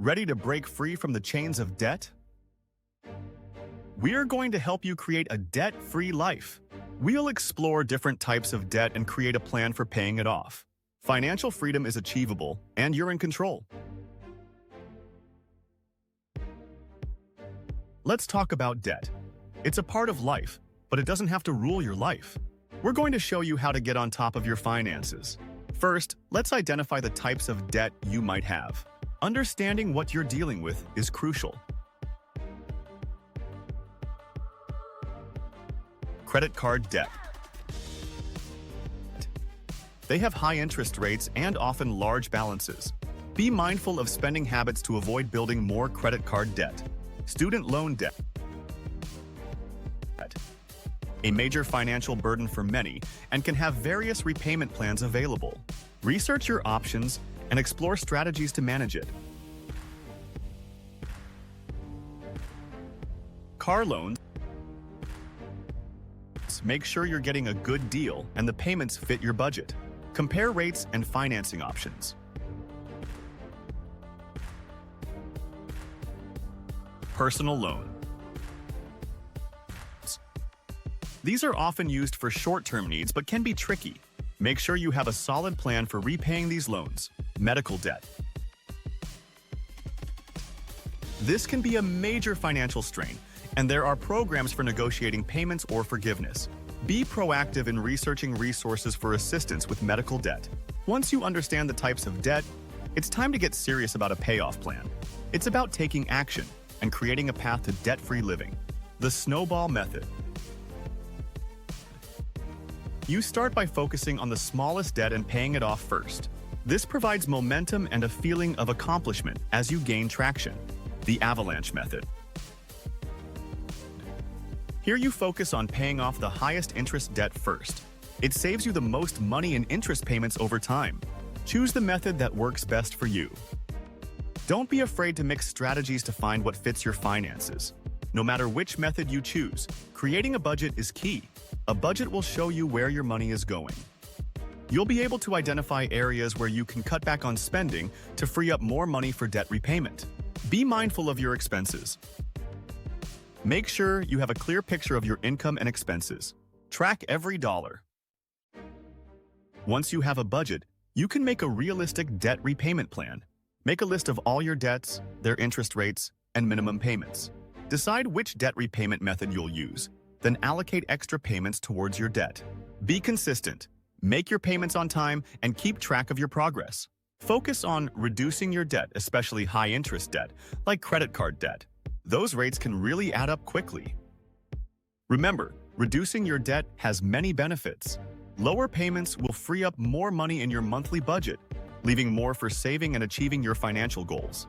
Ready to break free from the chains of debt? We are going to help you create a debt-free life. We'll explore different types of debt and create a plan for paying it off. Financial freedom is achievable, and you're in control. Let's talk about debt. It's a part of life, but it doesn't have to rule your life. We're going to show you how to get on top of your finances. First, let's identify the types of debt you might have. Understanding what you're dealing with is crucial. Credit card debt. They have high interest rates and often large balances. Be mindful of spending habits to avoid building more credit card debt. Student loan debt. A major financial burden for many and can have various repayment plans available. Research your options and explore strategies to manage it. Car loans. Make sure you're getting a good deal and the payments fit your budget. Compare rates and financing options. Personal loan. These are often used for short-term needs but can be tricky. Make sure you have a solid plan for repaying these loans. Medical debt. This can be a major financial strain, and there are programs for negotiating payments or forgiveness. Be proactive in researching resources for assistance with medical debt. Once you understand the types of debt, it's time to get serious about a payoff plan. It's about taking action and creating a path to debt-free living. The snowball method. You start by focusing on the smallest debt and paying it off first. This provides momentum and a feeling of accomplishment as you gain traction. The avalanche method. Here you focus on paying off the highest interest debt first. It saves you the most money in interest payments over time. Choose the method that works best for you. Don't be afraid to mix strategies to find what fits your finances. No matter which method you choose, creating a budget is key. A budget will show you where your money is going. You'll be able to identify areas where you can cut back on spending to free up more money for debt repayment. Be mindful of your expenses. Make sure you have a clear picture of your income and expenses. Track every dollar. Once you have a budget, you can make a realistic debt repayment plan. Make a list of all your debts, their interest rates, and minimum payments. Decide which debt repayment method you'll use, then allocate extra payments towards your debt. Be consistent. Make your payments on time and keep track of your progress. Focus on reducing your debt, especially high-interest debt, like credit card debt. Those rates can really add up quickly. Remember, reducing your debt has many benefits. Lower payments will free up more money in your monthly budget, leaving more for saving and achieving your financial goals.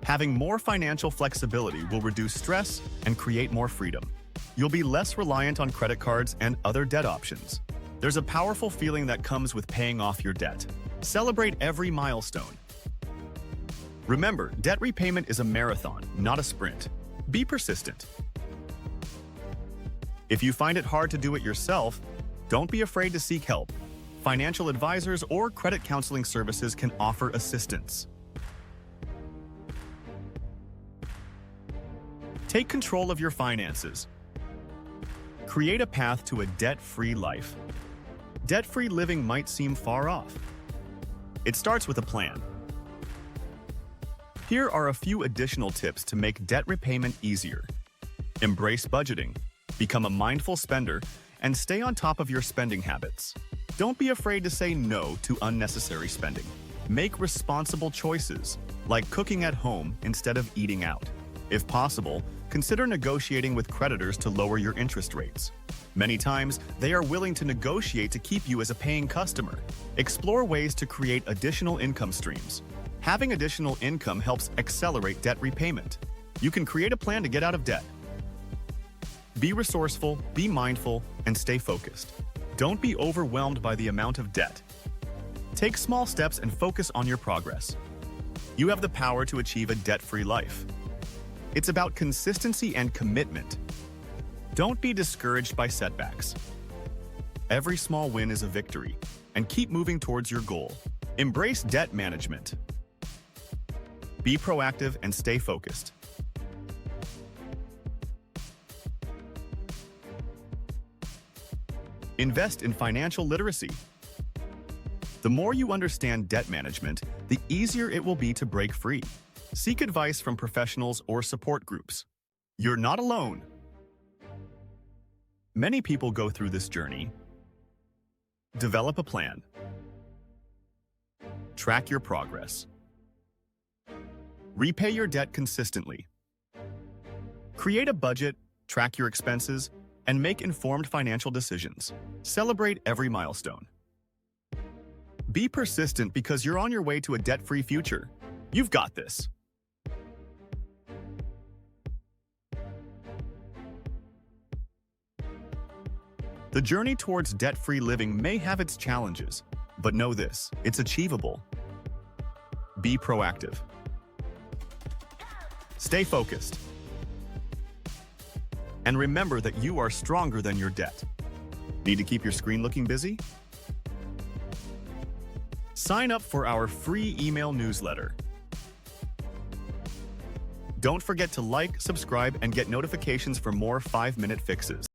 Having more financial flexibility will reduce stress and create more freedom. You'll be less reliant on credit cards and other debt options. There's a powerful feeling that comes with paying off your debt. Celebrate every milestone. Remember, debt repayment is a marathon, not a sprint. Be persistent. If you find it hard to do it yourself, don't be afraid to seek help. Financial advisors or credit counseling services can offer assistance. Take control of your finances. Create a path to a debt-free life. Debt-free living might seem far off. It starts with a plan. Here are a few additional tips to make debt repayment easier. Embrace budgeting, become a mindful spender, and stay on top of your spending habits. Don't be afraid to say no to unnecessary spending. Make responsible choices, like cooking at home instead of eating out. If possible, consider negotiating with creditors to lower your interest rates. Many times, they are willing to negotiate to keep you as a paying customer. Explore ways to create additional income streams. Having additional income helps accelerate debt repayment. You can create a plan to get out of debt. Be resourceful, be mindful, and stay focused. Don't be overwhelmed by the amount of debt. Take small steps and focus on your progress. You have the power to achieve a debt-free life. It's about consistency and commitment. Don't be discouraged by setbacks. Every small win is a victory, and keep moving towards your goal. Embrace debt management. Be proactive and stay focused. Invest in financial literacy. The more you understand debt management, the easier it will be to break free. Seek advice from professionals or support groups. You're not alone. Many people go through this journey. Develop a plan. Track your progress. Repay your debt consistently. Create a budget, track your expenses, and make informed financial decisions. Celebrate every milestone. Be persistent because you're on your way to a debt-free future. You've got this. The journey towards debt-free living may have its challenges, but know this, it's achievable. Be proactive. Stay focused. And remember that you are stronger than your debt. Need to keep your screen looking busy? Sign up for our free email newsletter. Don't forget to like, subscribe, and get notifications for more 5-minute fixes.